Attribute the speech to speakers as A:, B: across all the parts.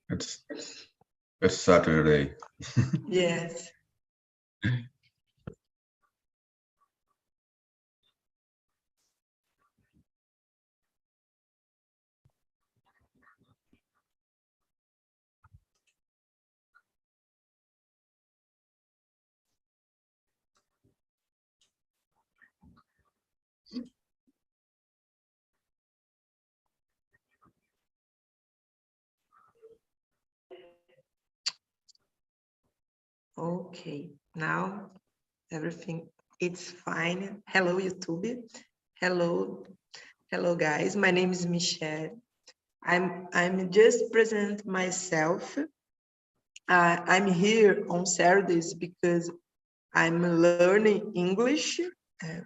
A: It's Saturday.
B: Yes. Okay, now everything it's fine. Hello, YouTube. Hello, hello, guys. My name is Michelle. I'm just present myself. I'm here on Saturdays because I'm learning English. Uh,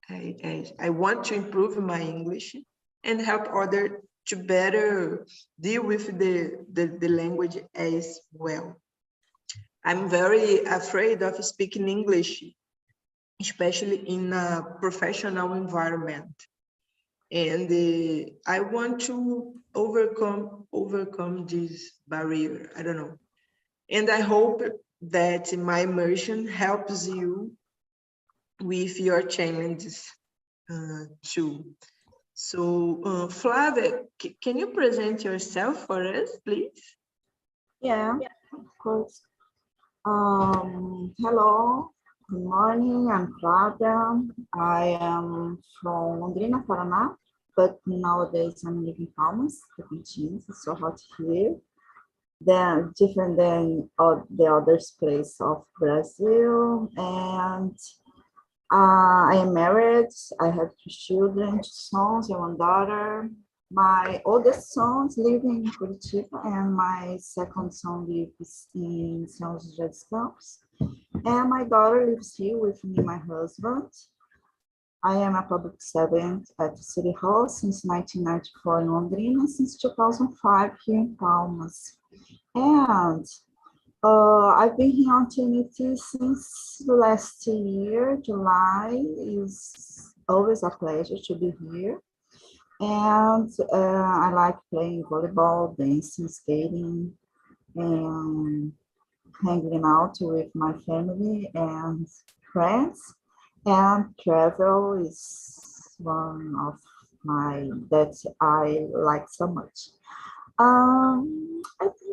B: I want to improve my English and help others to better deal with the language as well. I'm very afraid of speaking English, especially in a professional environment. And I want to overcome this barrier. I don't know. And I hope that my immersion helps you with your challenges too. So, Flavia, can you present yourself for us, please?
C: Yeah, of course. Hello, good morning. I'm Cláudia. I am from Londrina, Paraná, but nowadays I'm living in Palmas, Tocantins. It's so hot here. Then different than all the other place of Brazil, and I am married. I have 2 children, 2 sons and 1 daughter. My oldest son lives in Curitiba, and my second son lives in São José dos Campos. And my daughter lives here with me, my husband. I am a public servant at the City Hall since 1994 in Londrina, since 2005 here in Palmas. And I've been here on Trinity since last year, July. Is always a pleasure to be here. And I like playing volleyball, dancing, skating, and hanging out with my family and friends. And travel is one of my that I like so much. I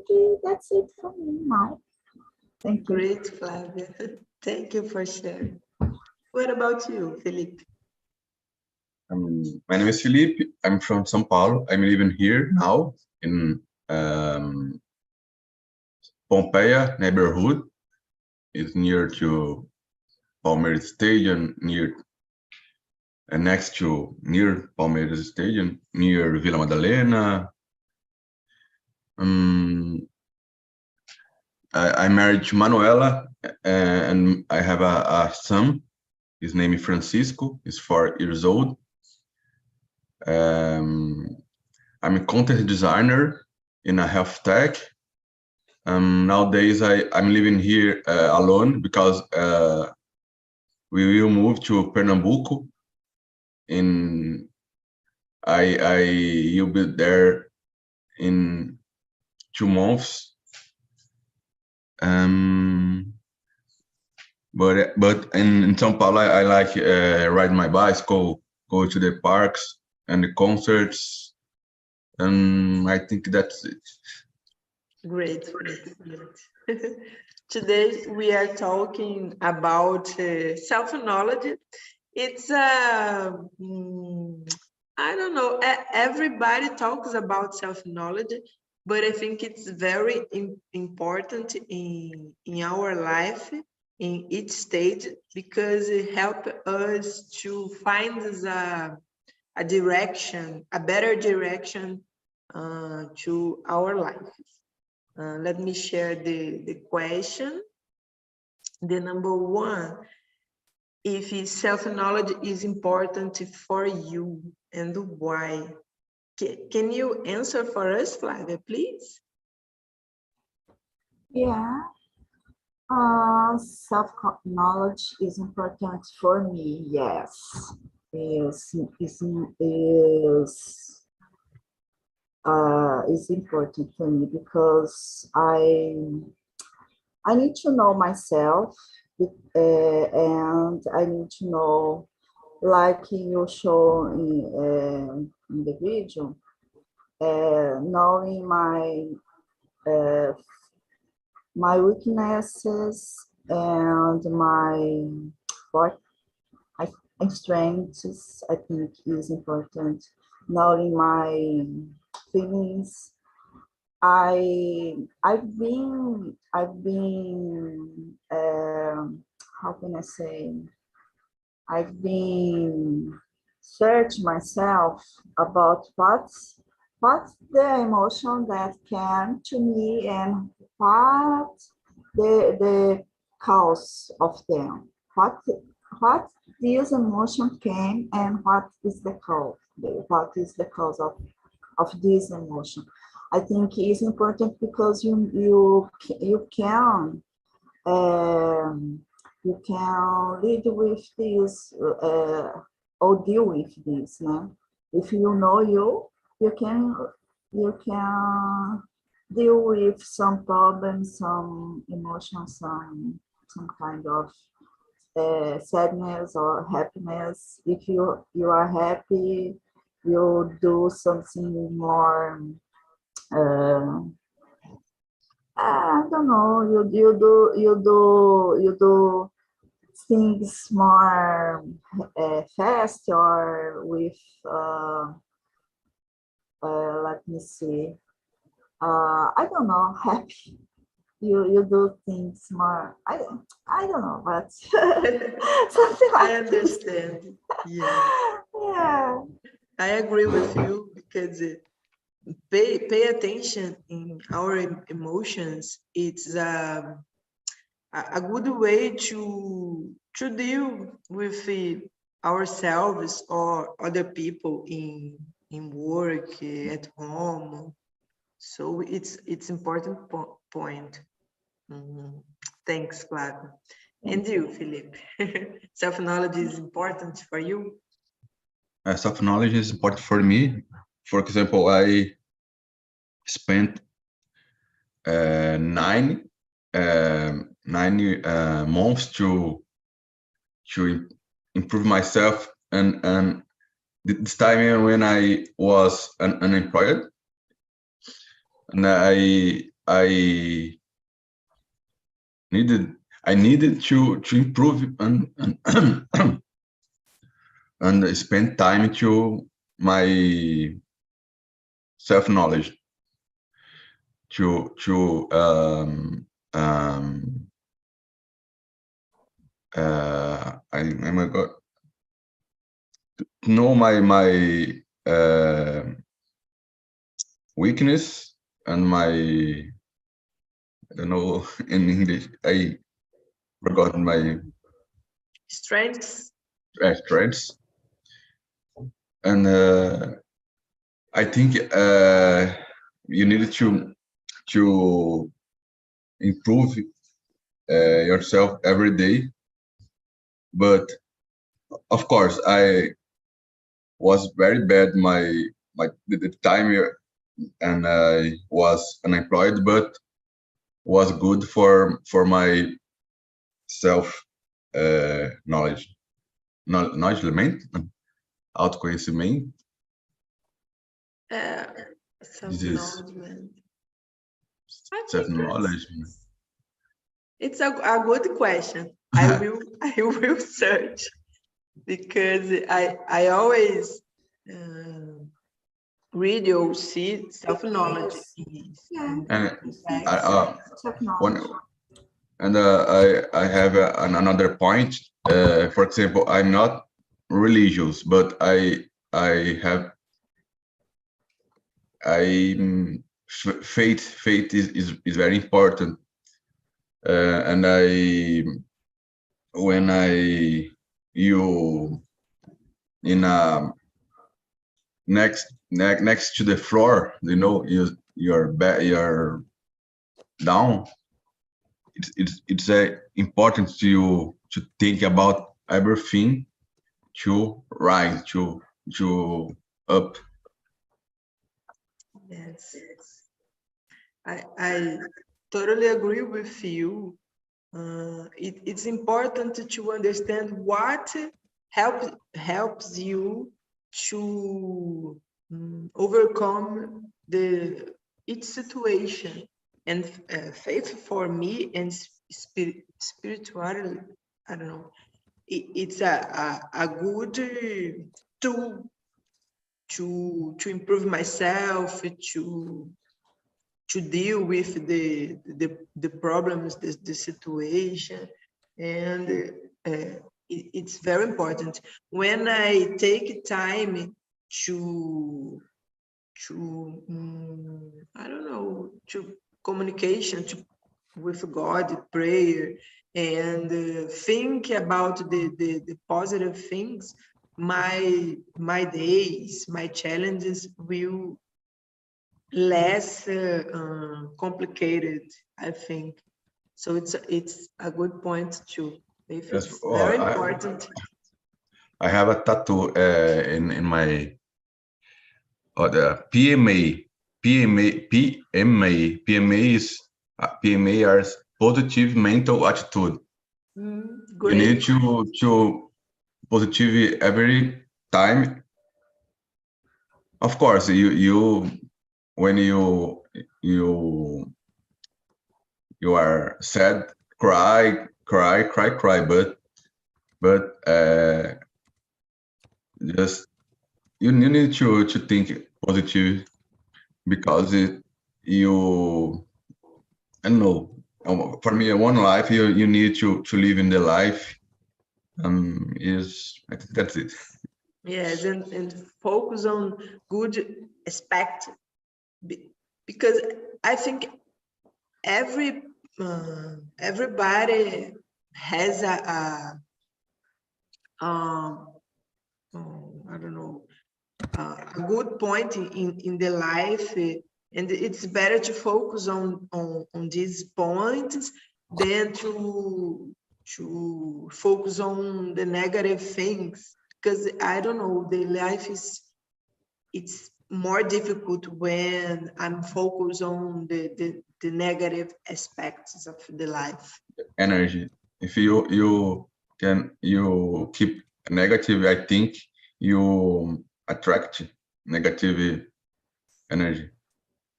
C: think that's it for me now. Thank you.
B: Great, Flavia. Thank you for sharing. What about you, Felipe?
A: My name is Felipe. I'm from São Paulo. I'm living here now in Pompeia neighborhood. It's near to Palmeiras Stadium, near Palmeiras Stadium, near Vila Madalena. I'm married to Manuela, and I have a son. His name is Francisco. He's 4 years old. I'm a content designer in a health tech. Nowadays, I'm living here alone because we will move to Pernambuco. You'll be there in 2 months. But in São Paulo, I like riding my bicycle, go to the parks and the concerts, and I think that's it.
B: Great, great, great. Today we are talking about self-knowledge. It's I don't know, everybody talks about self-knowledge, but I think it's very important in our life, in each stage, because it helps us to find a direction, a better direction to our life. Let me share the question. The number 1, if self-knowledge is important for you and why. Can you answer for us, Flavia, please?
C: Yeah. Self-knowledge is important for me, yes. is important for me because I need to know myself, and I need to know, like you show in the video, knowing my weaknesses and what my strengths. I think is important. Knowing my feelings. I've been how can I say, I've been search myself about what's the emotion that came to me and what the cause of them. What this emotion came and what is the cause? What is the cause of this emotion? I think it's important because you can lead with this or deal with this. No? If you know you can deal with some problems, some emotions, some kind of sadness or happiness. If you are happy, you do something more. I don't know. You do things more fast or with. Let me see. I don't know. Happy. You do things more. I don't know, but something like
B: I understand. Yeah,
C: yeah.
B: I agree with you because pay attention in our emotions. It's a good way to deal with ourselves or other people in work, at home. So it's important point. Mhm. Thanks, Clara. And you, Felipe? Self-knowledge is important for you?
A: Self-knowledge is important for me. For example, I spent 9 months to improve myself, and this time when I was unemployed, and I needed to improve and spend time to my self-knowledge to I got know my weakness and my, I don't know in English, I forgot my
B: Strengths?
A: strengths, and I think you need to improve yourself every day. But of course, I was very bad the time and I was unemployed, but was good for my self knowledge, autoconhecimento.
B: Uh,
A: This is
B: Self-knowledge. I think
A: self-knowledge.
B: it's a good question. I will search because I always read or see self-knowledge
C: Yes.
B: is
C: Yeah.
A: And
B: text.
A: one, and I have another point. For example, I'm not religious, but faith is very important. And when you in a next to the floor, you're down. It's important to think about everything to rise to up.
B: Yes, I totally agree with you. It's important to understand what helps you to overcome each situation. And faith for me and spirituality, I don't know, it's a good tool to improve myself, to deal with the problems, the situation, and it's very important. When I take time to I don't know, to communication with God, prayer, and think about the positive things, my days, my challenges will less complicated, I think. So it's a good point too. If
A: Yes,
B: it's
A: oh,
B: very important.
A: I have a tattoo in my the PMA is PMA are positive mental attitude. You need
B: Great.
A: to positive every time. Of course, you when you are sad, cry, but just you need to think positive because you I don't know. For me, one life you need to live in the life. Is I think that's it.
B: Yes, and focus on good aspect, because I think everybody has I don't know, a good point in the life, and it's better to focus on these points than to focus on the negative things, because I don't know, the life it's more difficult when I'm focused on the negative aspects of the life.
A: Energy. If you keep negative, I think you attract negative energy.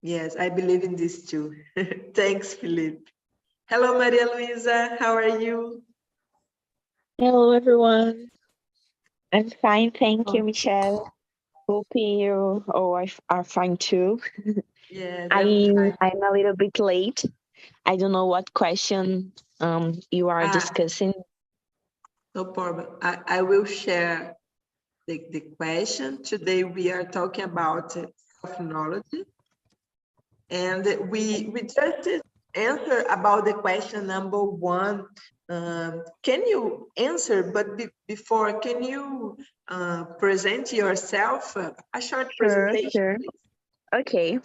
B: Yes, I believe in this too. Thanks, Philippe. Hello, Maria Luisa. How are you?
D: Hello, everyone. I'm fine, thank you, Michelle. Hope you are fine too.
B: Yes, I'm fine.
D: I'm a little bit late. I don't know what question you are
B: Ah,
D: discussing.
B: no problem. I will share the question. Today we are talking about self-knowledge, and we just answer about the question number one. Can you answer? But before, can you present yourself? A short
D: Sure,
B: presentation,
D: sure.
B: please.
D: Okay.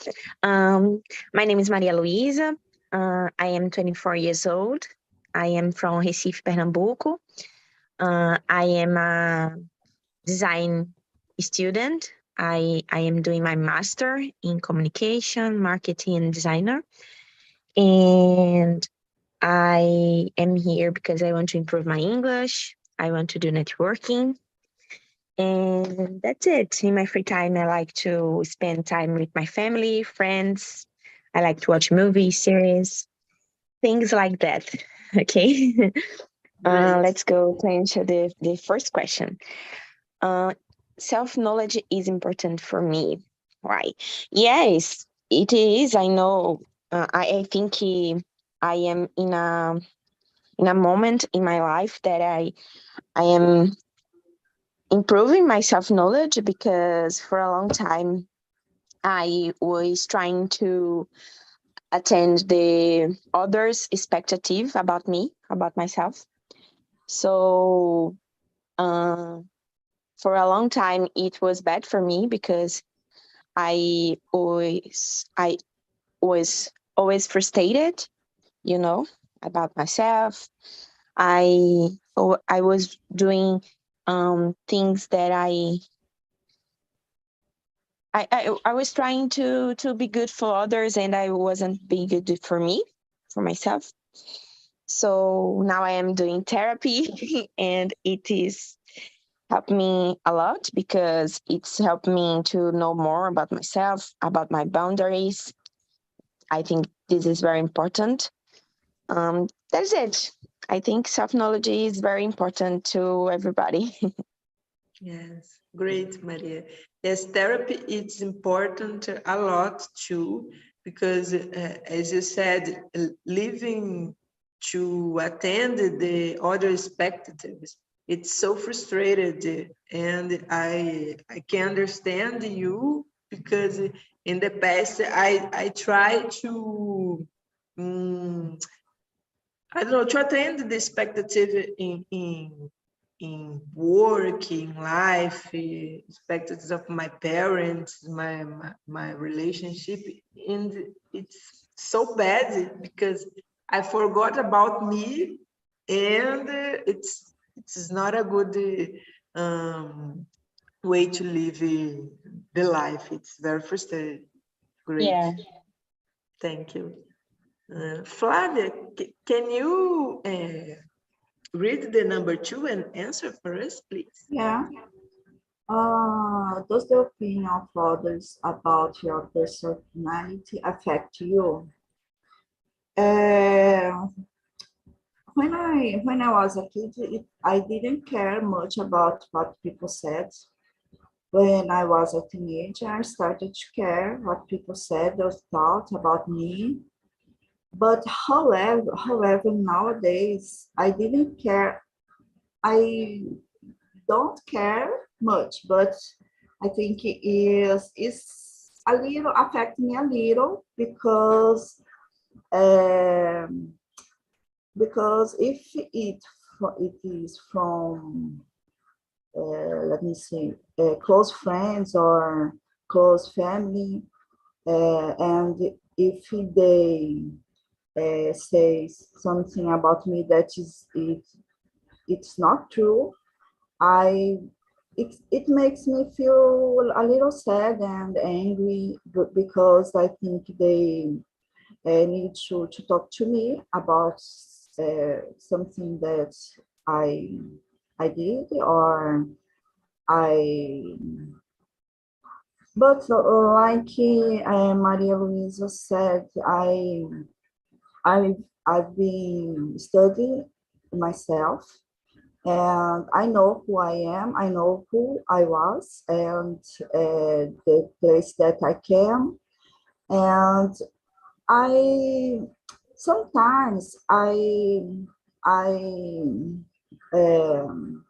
D: My name is Maria Luisa. I am 24 years old. I am from Recife, Pernambuco. I am a design student. I am doing my master in communication, marketing, and designer. And I am here because I want to improve my English. I want to do networking. And that's it. In my free time, I like to spend time with my family, friends. I like to watch movies, series, things like that. Okay.
B: Great.
D: Let's go to answer the first question. Self-knowledge is important for me. Why? Yes, it is. I know. I think I am in a moment in my life that I am improving my self-knowledge, because for a long time I was trying to attend the others' expectative about me, about myself. So for a long time it was bad for me, because I was always frustrated, you know, about myself. I was doing things that I was trying to be good for others, and I wasn't being good for me, for myself. So now I am doing therapy, and it is helped me a lot because it's helped me to know more about myself, about my boundaries. I think this is very important. That's it. I think self-knowledge is very important to everybody.
B: Yes, great, Maria. Yes, therapy is important a lot too, because as you said, living to attend the other expectations, it's so frustrated, and I can understand you, because in the past I tried to I don't know, to attend the expectative in work, in life, expectations of my parents, my relationship, and it's so bad because I forgot about me, and it's not a good way to live the life. It's very frustrating. Great,
D: Yeah.
B: thank you. Flavia, can you read the number 2 and answer for us, please?
C: Yeah. Does the opinion of others about your personality affect you? When I was a kid, I didn't care much about what people said. When I was a teenager, I started to care what people said or thought about me. But however, nowadays, I didn't care. I don't care much, but I think it's a little affect me a little because if it is from let me see, close friends or close family, and if they say something about me that it's not true, it makes me feel a little sad and angry, because I think they need to talk to me about something that I did, or I. But like Maria Luisa said, I've been studying myself, and I know who I am, I know who I was, and the place that I came. And I sometimes I um,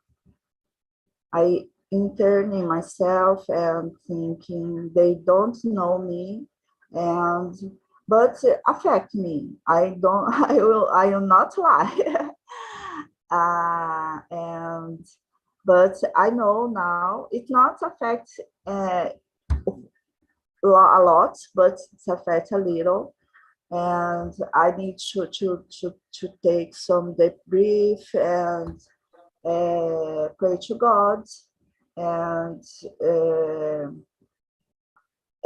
C: I intern in myself and thinking they don't know me, and but affect me. I don't. I will not lie. And but I know now it not affect a lot, but it's affect a little, and I need to take some deep breath and pray to God, and uh,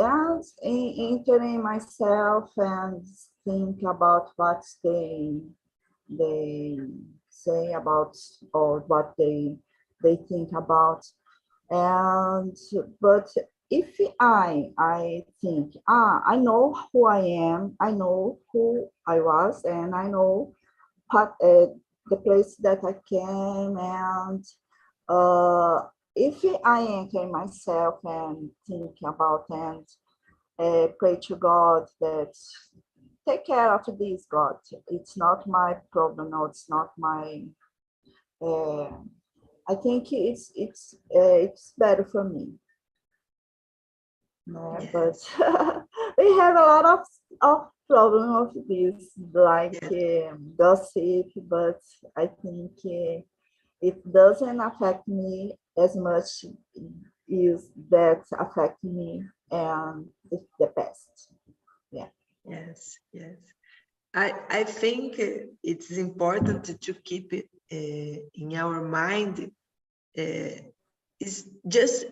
C: and entering myself and think about what they say about, or what they think about. And but if I think, I know who I am, I know who I was, and I know what the place that I came, and if I enter myself and think about and pray to God that take care of this, God. It's not my problem, or it's not my. I think it's better for me.
B: Yes.
C: But we have a lot of problem of this, like gossip, but I think it doesn't affect me as much is that affect me, and it's the best. Yeah.
B: Yes, yes. I think it's important to keep it in our mind. Is just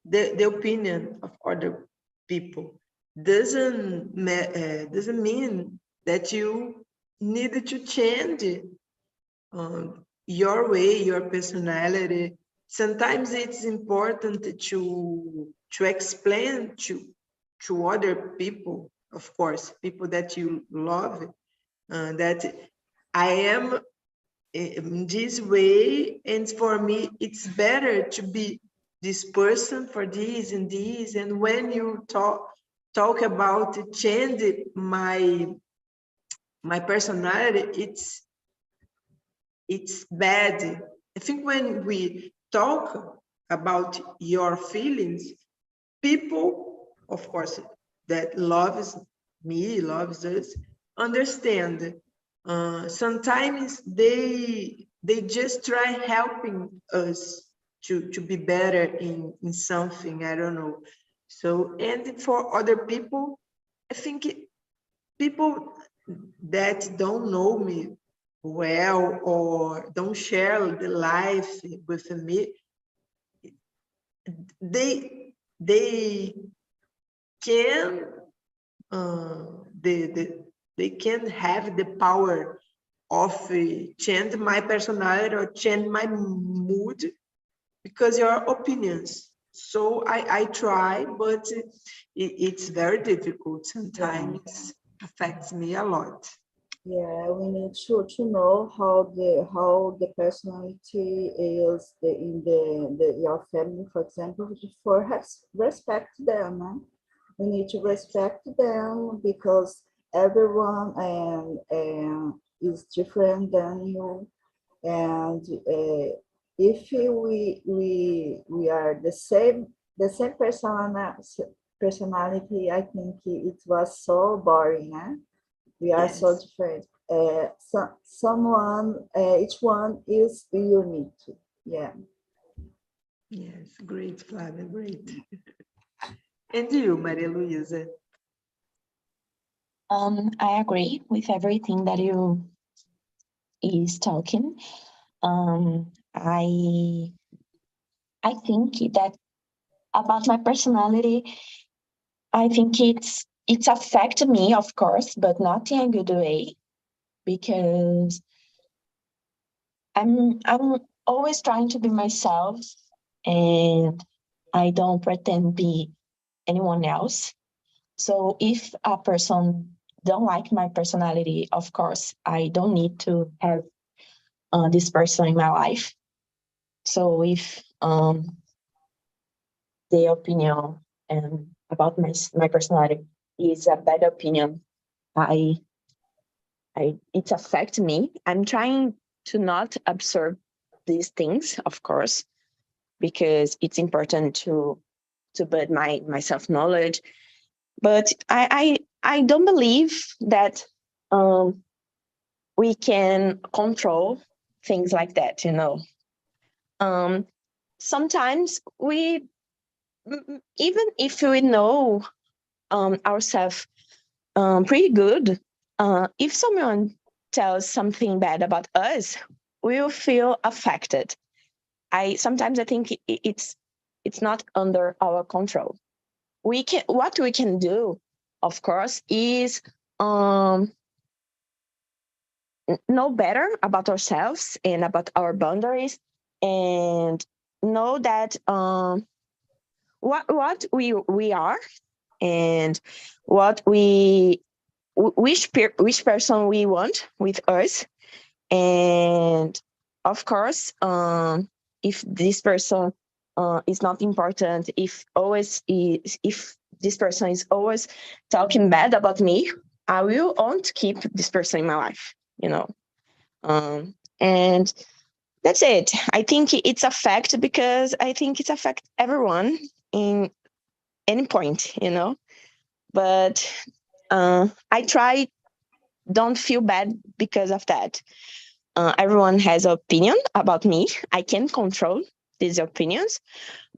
B: the opinion of other people doesn't mean that you need to change your way, your personality. Sometimes it's important to explain to other people, of course, people that you love, that I am in this way, and for me it's better to be this person for this and this. And when you talk about change my personality, it's bad. I think when we talk about your feelings, people, of course, that loves me, loves us, understand. Sometimes they just try helping us to be better in something, I don't know. So, and for other people, I think people that don't know me well or don't share the life with me, they can they can have the power of change my personality or change my mood because your opinions. So I try, but it's very difficult. Sometimes affects me a lot.
C: Yeah, we need to know how the personality is in your family, for example, for respect them. We need to respect them because everyone is different than you, and if we are the same personality, I think it was so boring. We are so
B: Yes.
C: different. Each one is unique. Yeah.
B: Yes, great, Flavia, great. And you, Maria Luisa?
D: I agree with everything that you is talking. I think that about my personality, I think it's affected me, of course, but not in a good way, because I'm always trying to be myself, and I don't pretend be anyone else. So if a person don't like my personality, of course, I don't need to have this person in my life. So if the opinion and about my personality is a bad opinion, I it affects me. I'm trying to not absorb these things, of course, because it's important to build my self knowledge. But I don't believe that we can control things like that. Sometimes we, even if we know ourselves pretty good, if someone tells something bad about us, we will feel affected. Sometimes I think it's not under our control. What we can do, of course, is know better about ourselves and about our boundaries, and know that what we are, and what which person we want with us. And of course, if this person is not important, if this person is always talking bad about me, I will want keep this person in my life. And that's it. I think it's a fact, because I think it's a fact everyone in any point. But I try don't feel bad because of that. Everyone has an opinion about me. I can control these opinions,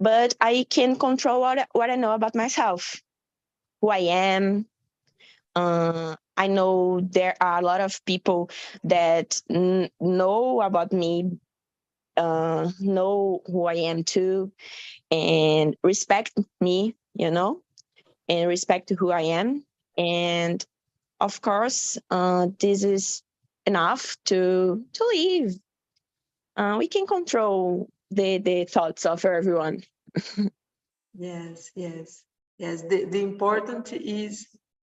D: but I can control what I know about myself, who I am. I know there are a lot of people that know about me know who I am too, and respect me, and respect who I am. And of course, this is enough to live. We can control the thoughts of everyone.
B: Yes, yes, yes. The important is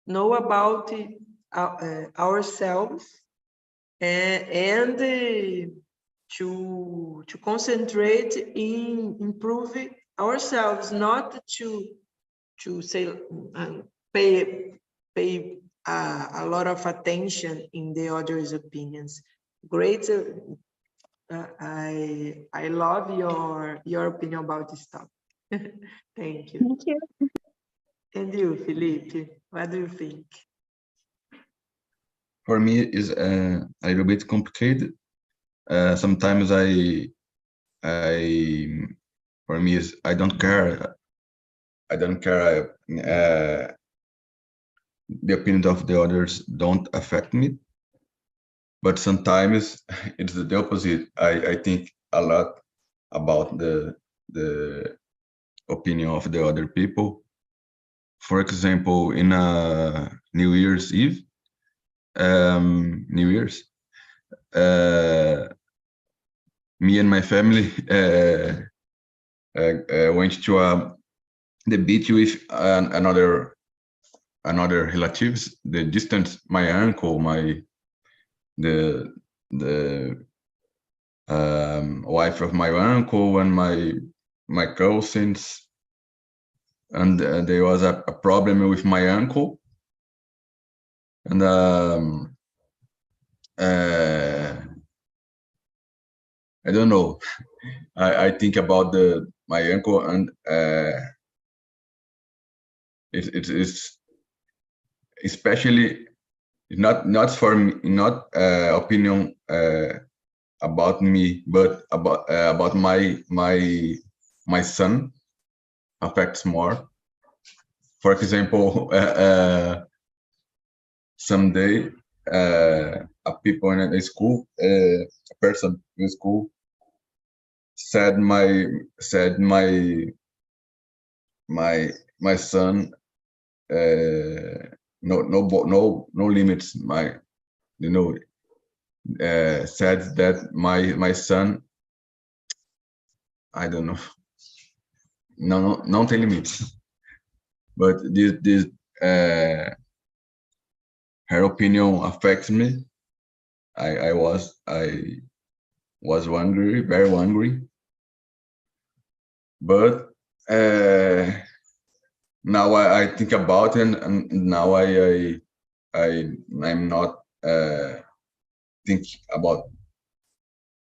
B: know about ourselves, and to concentrate in improving ourselves, not to say pay a lot of attention in the others' opinions. Great. I love your opinion about this topic. Thank you.
D: Thank you.
B: And you, Felipe, what do you think?
A: For me, it's a little bit complicated. Sometimes for me, is I don't care. I don't care. The opinions of the others don't affect me. But sometimes it's the opposite. I think a lot about the opinion of the other people. For example, in New Year's Eve, New Year's, me and my family went to the beach with another relatives, the distant, my uncle, the wife of my uncle, and my cousins. And there was a problem with my uncle, and I don't know. I think about my uncle, and it's especially not for me, not opinion about me, but about my son affects more. For example, someday a people in a school, a person in school said my son, no limits, said that my son, I don't know, não tem limites. But this her opinion affects me. I was hungry, very hungry. But now I think about it, and now I'm not think about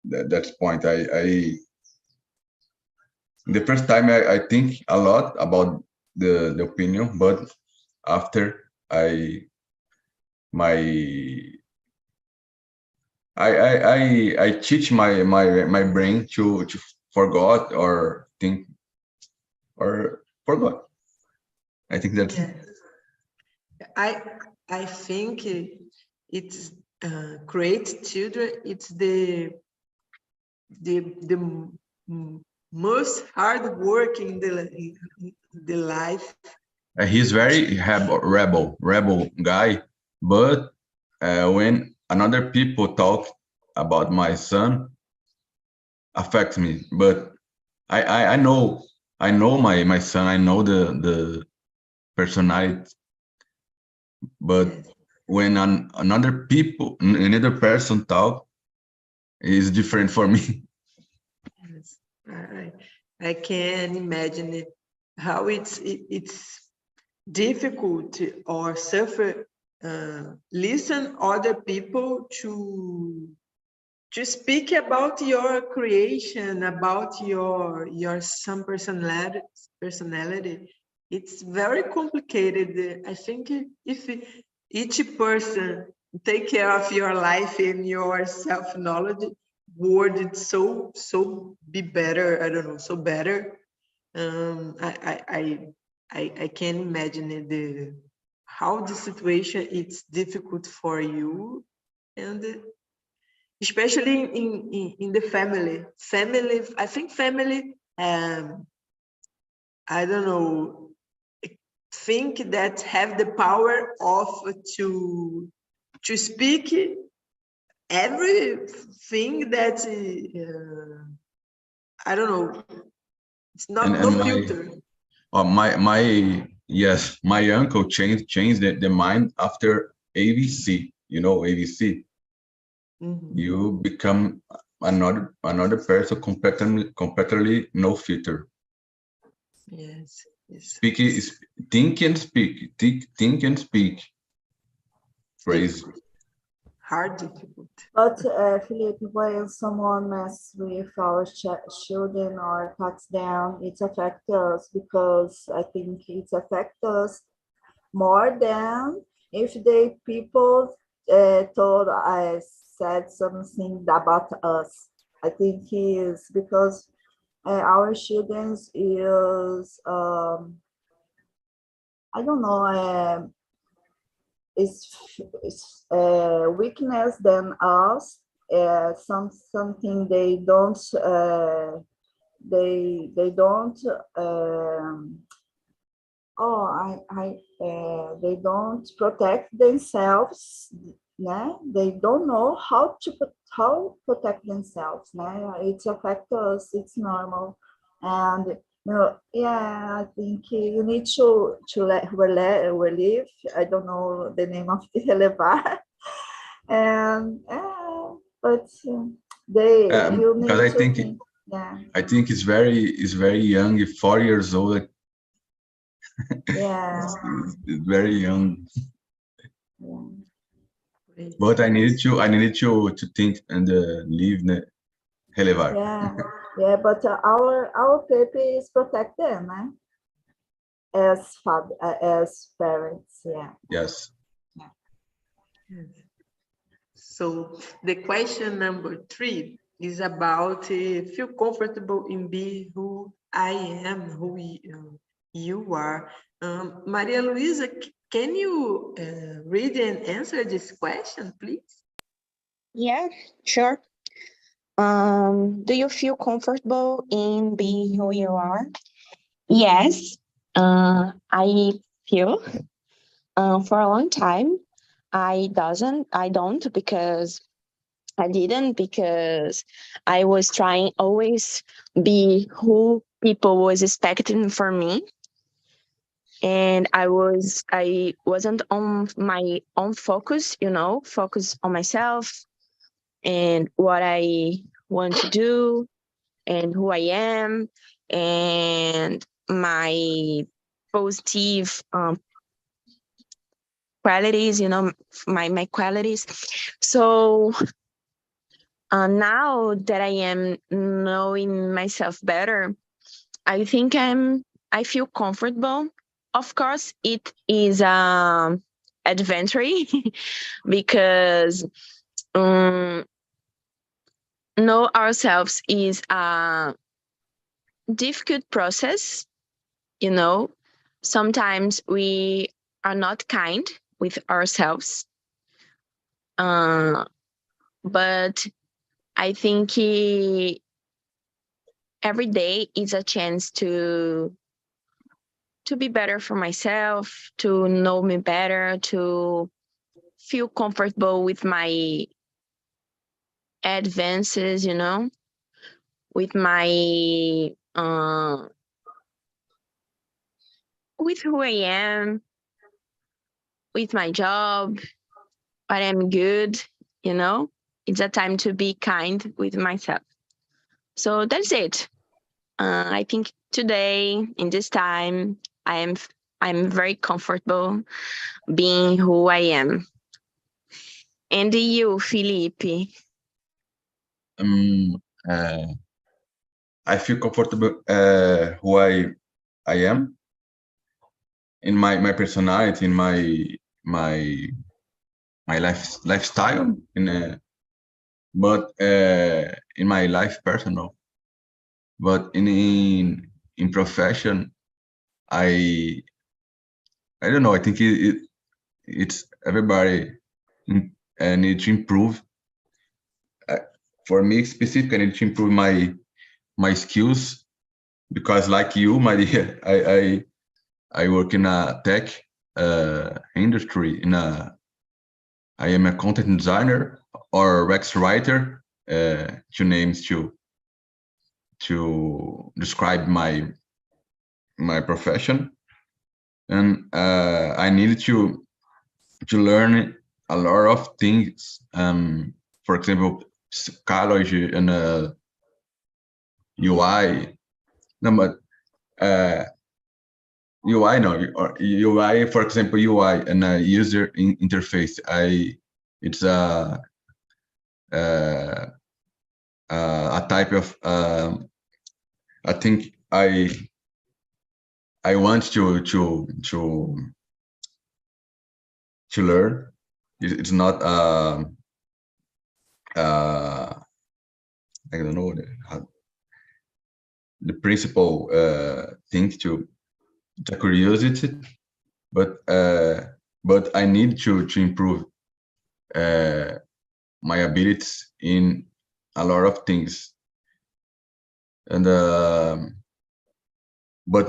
A: that point. The first time I think a lot about the opinion, but after I teach my brain to forgot or think or forgot. I think that's
B: I think it's create children. It's the most hard work in the life.
A: He's very rebel guy, but when another people talk about my son, affects me. But I know my son. I know the personality, but when another person talk, is different for me.
B: Yes. I can imagine it, how it's difficult or suffer listen other people to speak about your creation, about your some personality. It's very complicated. I think if each person take care of your life and your self-knowledge, world it's so be better. I don't know, so better. I can imagine it, how the situation it's difficult for you, and especially in the family. I think family, I don't know, think that have the power of to speak everything that I don't know. It's not no filter.
A: My uncle changed the mind after AVC. You know AVC.
B: Mm-hmm.
A: You become another person completely no filter.
B: Yes.
A: Think and speak. Think and speak. Phrase.
B: Hard, difficult.
C: But Felipe, when someone messes with our children or cuts them, it affects us because I think it affects us more than if the people told I said something about us. I think is because our children is I don't know is weakness than us. Something they don't they don't they don't protect themselves, né? They don't know how protect themselves, né? It affects us. It's normal, and yeah, I think you need to relieve. I don't know the name of the relevar, and but you need
A: because
C: to think. Yeah.
A: I think it's very young, 4 years old.
C: Yeah.
A: It's very young.
C: Yeah.
A: But I needed to think and leave relevar.
C: Yeah, but our paper is protect them, as parents. Yeah.
A: Yes.
B: So the question number 3 is about feel comfortable in being who I am, who you are. Maria Luisa, can you read and answer this question, please?
D: Yeah, sure. Do you feel comfortable in being who you are? Yes, I feel. For a long time, I don't because I didn't because I was trying always be who people was expecting for me. And I wasn't on my own focus, focus on myself and what I want to do and who I am and my positive qualities, my qualities. So now that I am knowing myself better, I think I feel comfortable. Of course, it is adventure because know ourselves is a difficult process. Sometimes we are not kind with ourselves, but I think every day is a chance to be better for myself, to know me better, to feel comfortable with my advances, with my with who I am, with my job, but I'm good, It's a time to be kind with myself. So that's it. I think today, in this time, I'm very comfortable being who I am. And you, Felipe?
A: I feel comfortable who I am in my personality, in my lifestyle, but in my life personal. But in profession, I don't know. I think it's everybody need to improve. for me specific, I need to improve my skills, because like you, Maria, I work in a tech industry. I am a content designer or UX writer, two names to describe my profession, and I needed to learn a lot of things. For example, psychology and UI. No, but UI, no, or UI, for example, UI and user interface. It's a type of I think I want to learn. It's not I don't know the principal thing to curiosity, but I need to improve my abilities in a lot of things, and but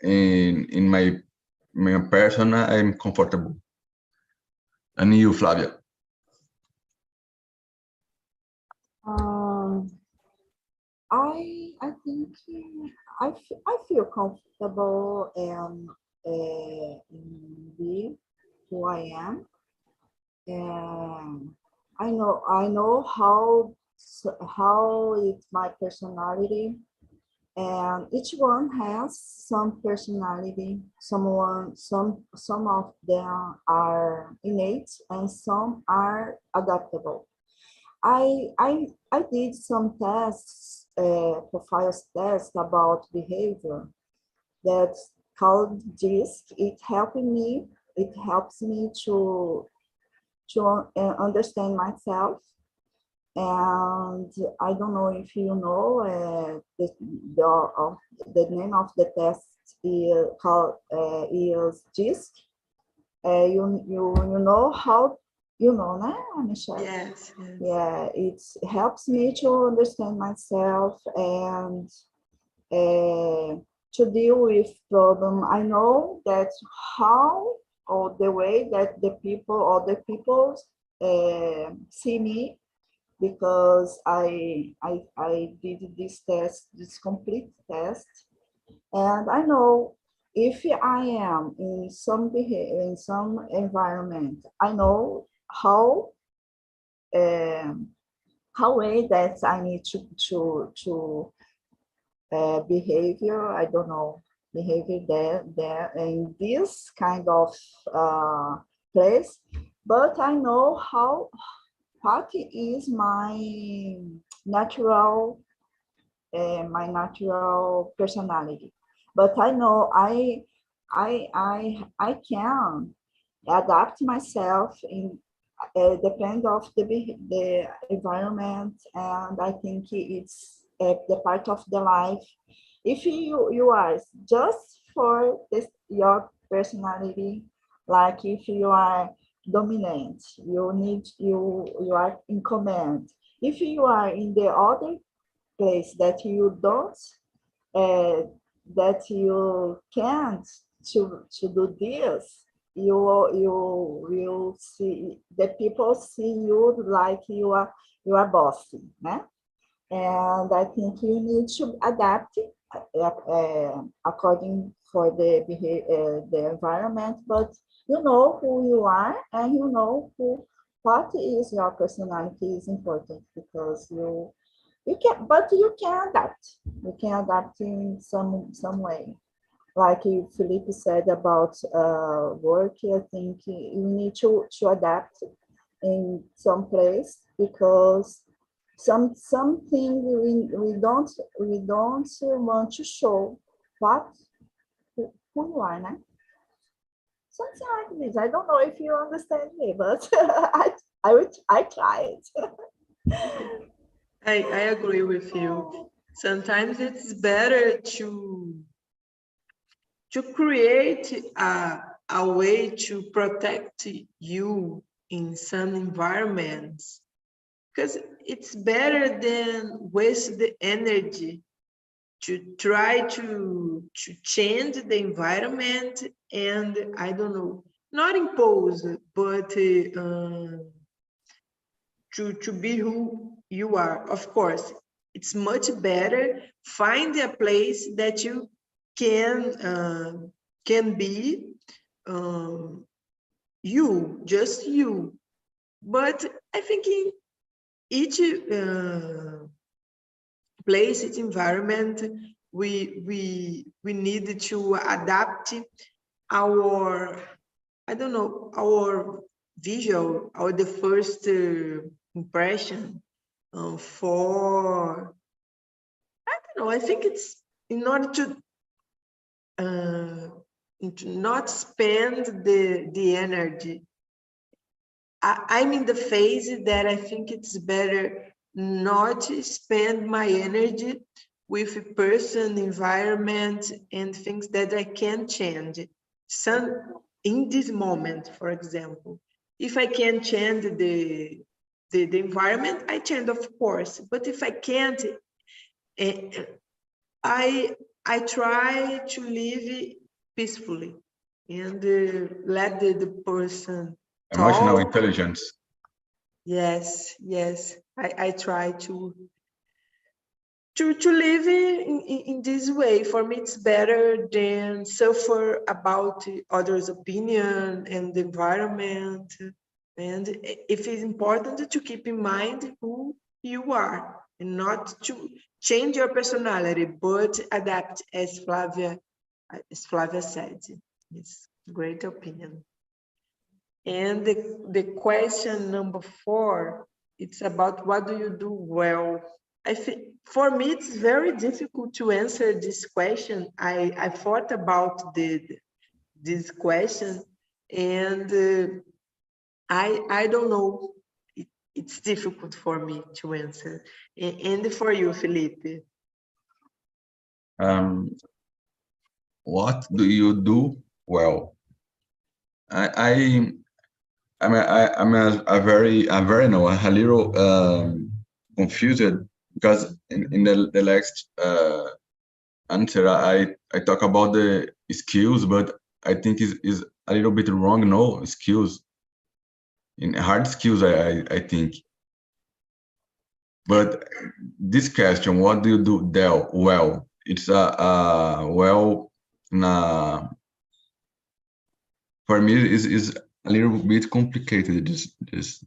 A: in my person, I'm comfortable. And you, Flavia?
C: I think I feel comfortable in being who I am, and I know how it's my personality, and each one has some personality. Some of them are innate and some are adaptable. I did some tests, profiles tests about behavior that's called DISC. It helps me to understand myself. And I don't know if you know, the name of the test is called is DISC. You know how, you know, né, Michelle?
B: Yes, yes.
C: Yeah, it helps me to understand myself and to deal with problem. I know that how, or the way that the people see me, because I did this test, this complete test, and I know if I am in some behavior, in some environment, I know how way that I need to behavior. I don't know, behavior there in this kind of place, but I know what is my natural personality. But I know I can adapt myself in depend of the environment, and I think it's the part of the life. If you are just for this your personality, like if you are dominant, you are in command. If you are in the other place that you don't that you can't to do this, you will see the people see you like you are bossy, né? And I think you need to adapt according for the behavior, the environment, but you know who you are and you know what is your personality is important, because you can, but you can adapt. You can adapt in some way. Like Felipe said about work, I think you need to adapt in some place, because something we don't want to show what who you are, né? Something like this. I don't know if you understand me, but I try it.
B: I agree with you. Sometimes it's better to create a way to protect you in some environments because it's better than waste the energy to try to change the environment and, I don't know, not impose, but to be who you are. Of course, it's much better find a place that you can be you, just you. But I think in each place, each environment, we need to adapt our, I don't know, our visual or the first impression for, I don't know, I think it's in order to not spend the energy. I'm in the phase that I think it's better not to spend my energy with a person, environment, and things that I can change. In this moment, for example, if I can change the environment, I change, of course. But if I can't, I try to live peacefully and let the person
A: Emotional
B: talk.
A: intelligence.
B: Yes, I try to live in this way. For me, it's better than suffer about others' opinion and the environment. And if it's important to keep in mind who you are and not to change your personality, but adapt, as Flavia said. It's a great opinion. And the question number 4, it's about what do you do well? I think for me, it's very difficult to answer this question. I thought about this question, and I don't know. It's difficult for me to answer. And for you, Felipe?
A: What do you do well? I'm a little confused because in the last answer I talk about the skills, but I think is a little bit wrong. No skills, in hard skills, I think. But this question, what do you do well? It's well, for me is a little bit complicated this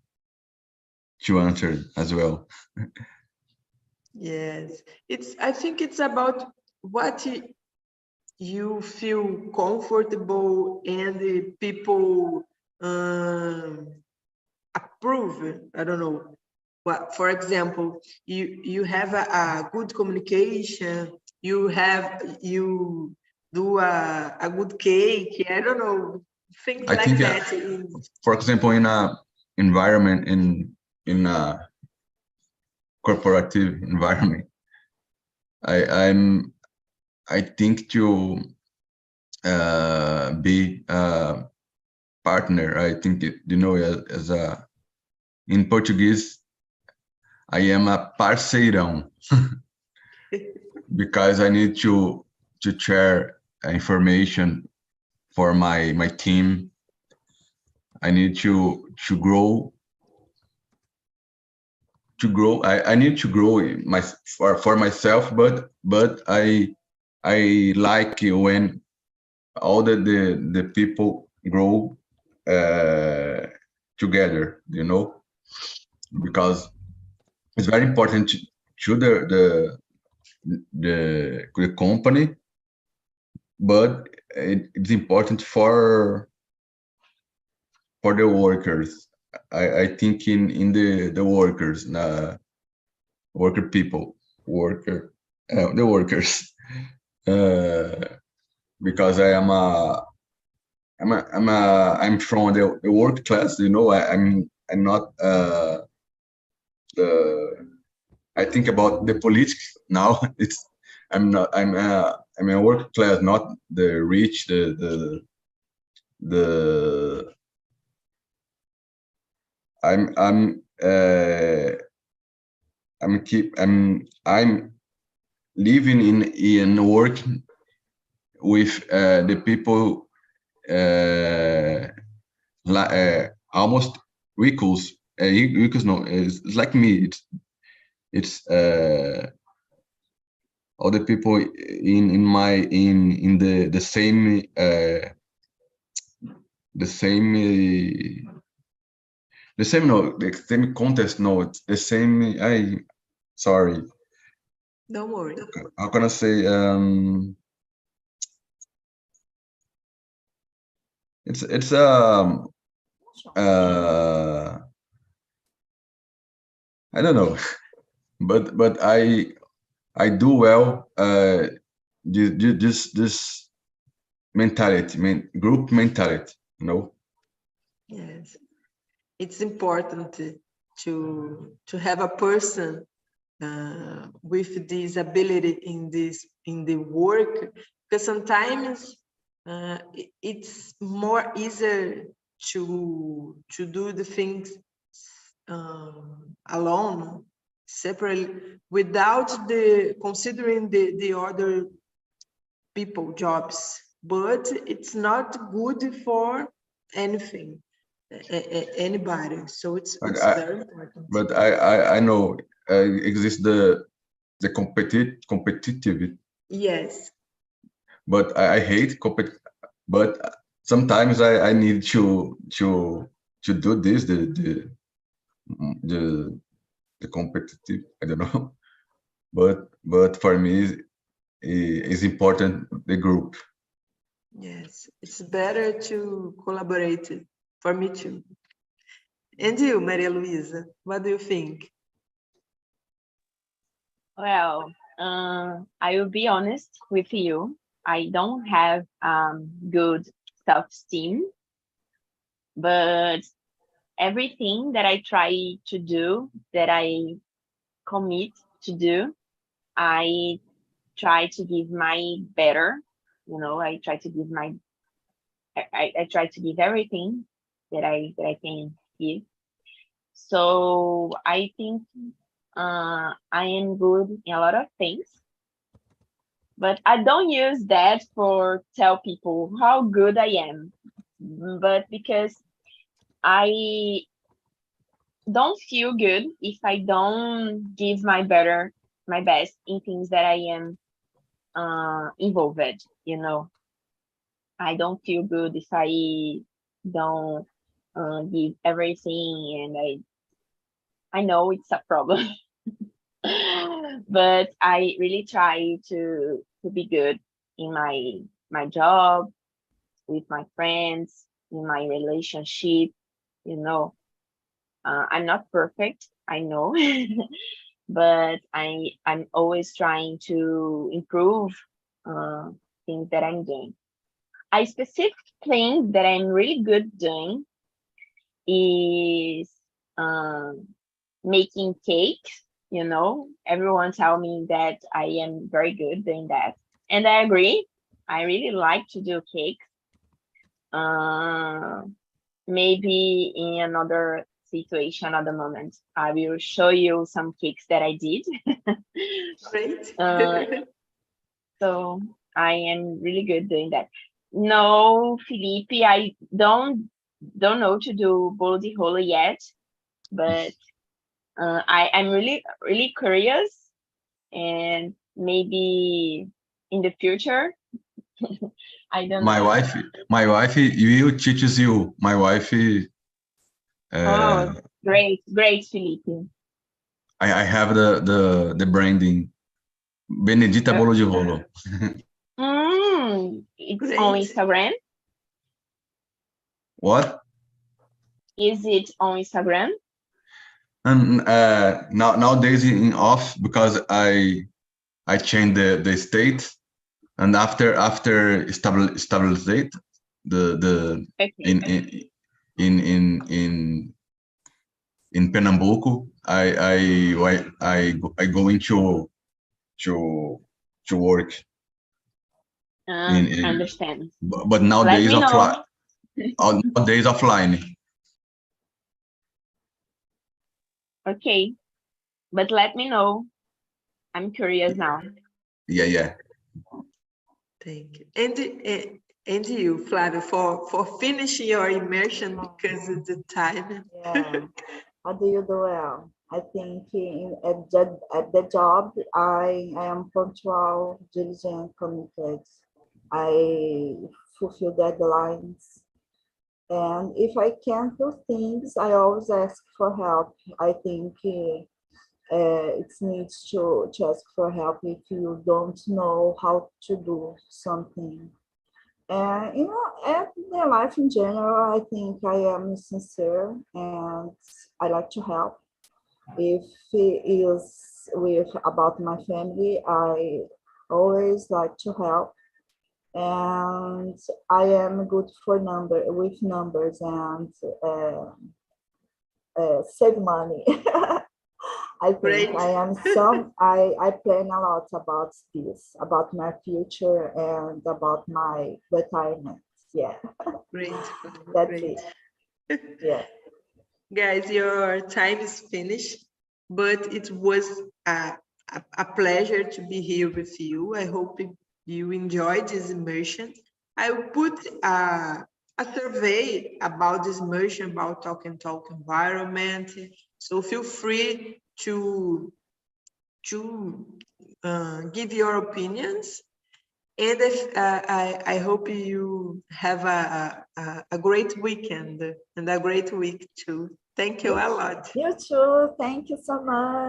A: to answer as well.
B: Yes, I think it's about what you feel comfortable and the people approve. I don't know. What, for example, you have a good communication, you do a good cake, I don't know, things
A: I
B: like
A: think,
B: that.
A: for example, in a environment, in a corporative environment, I think to be a partner. I think as a, in Portuguese, I am a parceirão because I need to share information for my team. I need to grow. I need to grow for myself, but I like when all the people grow together, because it's very important to the company, but it's important for the workers. I think in the workers, the workers, because I'm from the work class. I'm not I think about the politics now. I'm a work class, not the rich, the I'm I'm living in working with the people almost equals. Equals no, it's like me. It's all the people in the same no, the same contest. No, it's the same. Sorry.
B: Don't worry.
A: How can I say? It's I don't know, but I do well. This mentality, group mentality. You know.
B: Yes, it's important to have a person with this ability in the work, because sometimes it's more easier to do the things alone, separately, without considering the other people jobs, but it's not good for anything, anybody. So it's very important.
A: But I know exists the competitive.
B: Yes.
A: But I hate but sometimes I need to do this, the competitive, I don't know. But for me it's important, the group.
B: Yes, it's better to collaborate, for me too. And you, Maria Luisa, what do you think?
E: Well, I will be honest with you. I don't have good self-esteem, but everything that I try to do, that I commit to do, I try to give my better. You know, I try to give I try to give everything that I can give. So I think I am good in a lot of things, but I don't use that for tell people how good I am, but because I don't feel good if I don't give my best in things that I am involved, you know. I don't feel good if I don't give everything, and I know it's a problem. But I really try to be good in my job, with my friends, in my relationship, you know. I'm not perfect, I know, but I'm always trying to improve things that I'm doing. A specific thing that I'm really good doing is making cakes. You know, everyone tell me that I am very good doing that, and I agree. I really like to do cakes. Maybe in another situation, at the moment, I will show you some cakes that I did.
B: Great.
E: So I am really good doing that. No, Felipe, I don't know to do bolo de rolo yet, but I'm really curious, and maybe in the future. I don't know.
A: My wife will teaches you. My wife
E: Oh, great, Felipe.
A: I have the branding Benedita Bolo de Rolo.
E: It's
B: Great.
E: on Instagram.
A: What?
E: Is it on Instagram?
A: And nowadays in off, because I changed the state, and after stabilizate the
E: Okay.
A: in Pernambuco, I go into to work
E: I understand.
A: but nowadays
E: Let me know.
A: offline.
E: Okay. But let me know. I'm curious now.
A: Yeah.
B: Thank you. And you, Flavio, for finishing your immersion because of the time.
C: Yeah. How do you do well? I think at the job, I am punctual, diligent, committed. I fulfill deadlines. And if I can't do things, I always ask for help. I think it needs to ask for help if you don't know how to do something. And at my life in general, I think I am sincere and I like to help. If it is with about my family, I always like to help. And I am good with numbers and save money. I think
B: Great.
C: I plan a lot about this, about my future and about my retirement. Yeah,
B: Great.
C: that's
B: Great.
C: it. Yeah.
B: Guys, your time is finished, but it was a pleasure to be here with you. I hope you enjoyed this immersion. I will put a survey about this immersion, about TALK environment. So feel free to give your opinions. And I hope you have a great weekend and a great week too. Thank you a lot.
C: You too. Thank you so much.